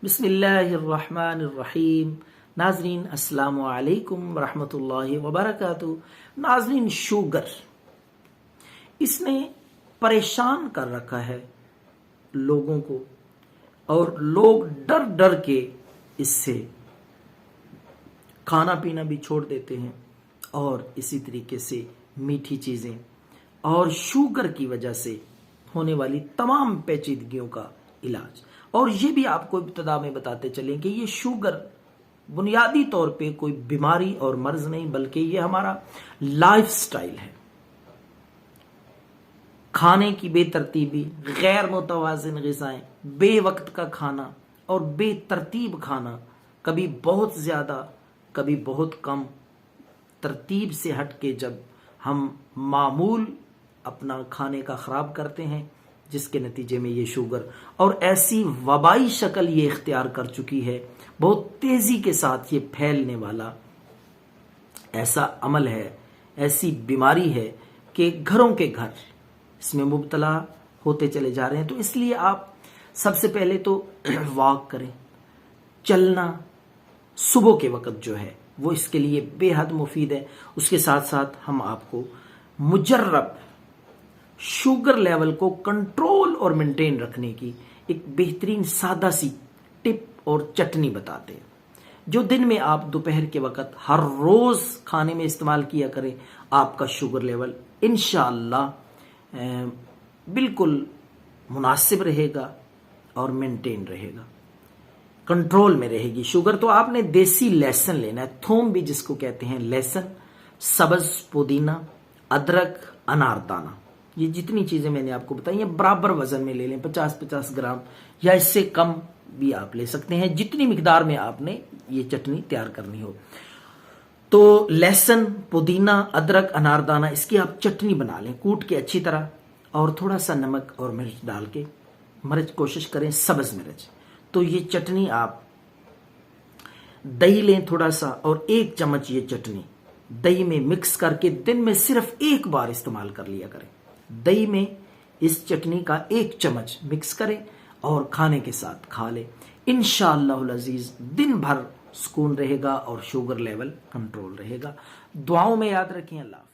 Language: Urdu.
بسم اللہ الرحمن الرحیم۔ ناظرین السلام علیکم ورحمۃ اللہ وبرکاتہ۔ ناظرین، شوگر اس نے پریشان کر رکھا ہے لوگوں کو، اور لوگ ڈر ڈر کے اس سے کھانا پینا بھی چھوڑ دیتے ہیں، اور اسی طریقے سے میٹھی چیزیں اور شوگر کی وجہ سے ہونے والی تمام پیچیدگیوں کا علاج۔ اور یہ بھی آپ کو ابتدا میں بتاتے چلیں کہ یہ شوگر بنیادی طور پہ کوئی بیماری اور مرض نہیں، بلکہ یہ ہمارا لائف سٹائل ہے۔ کھانے کی بے ترتیبی، غیر متوازن غذائیں، بے وقت کا کھانا اور بے ترتیب کھانا، کبھی بہت زیادہ کبھی بہت کم، ترتیب سے ہٹ کے جب ہم معمول اپنا کھانے کا خراب کرتے ہیں، جس کے نتیجے میں یہ شوگر اور ایسی وبائی شکل یہ اختیار کر چکی ہے، بہت تیزی کے ساتھ یہ پھیلنے والا ایسا عمل ہے، ایسی بیماری ہے کہ گھروں کے گھر اس میں مبتلا ہوتے چلے جا رہے ہیں۔ تو اس لیے آپ سب سے پہلے تو واک کریں، چلنا صبح کے وقت جو ہے وہ اس کے لیے بے حد مفید ہے۔ اس کے ساتھ ساتھ ہم آپ کو مجرب شوگر لیول کو کنٹرول اور مینٹین رکھنے کی ایک بہترین سادہ سی ٹپ اور چٹنی بتاتے ہیں، جو دن میں آپ دوپہر کے وقت ہر روز کھانے میں استعمال کیا کریں۔ آپ کا شوگر لیول انشاءاللہ بالکل مناسب رہے گا اور مینٹین رہے گا، کنٹرول میں رہے گی شوگر۔ تو آپ نے دیسی لہسن لینا ہے، تھوم بھی جس کو کہتے ہیں، لہسن، سبز پودینہ، ادرک، اناردانہ، یہ جتنی چیزیں میں نے آپ کو بتائی ہیں برابر وزن میں لے لیں، 50-50 گرام یا اس سے کم بھی آپ لے سکتے ہیں، جتنی مقدار میں آپ نے یہ چٹنی تیار کرنی ہو۔ تو لہسن، پودینہ، ادرک، اناردانہ، اس کی آپ چٹنی بنا لیں، کوٹ کے اچھی طرح، اور تھوڑا سا نمک اور مرچ ڈال کے، مرچ کوشش کریں سبز مرچ۔ تو یہ چٹنی آپ دہی لیں تھوڑا سا، اور 1 چمچ یہ چٹنی دہی میں مکس کر کے دن میں صرف 1 بار استعمال کر لیا کریں۔ دہی میں اس چٹنی کا 1 چمچ مکس کریں اور کھانے کے ساتھ کھا لیں۔ انشاءاللہ العزیز دن بھر سکون رہے گا اور شوگر لیول کنٹرول رہے گا۔ دعاؤں میں یاد رکھیں۔ اللہ حافظ۔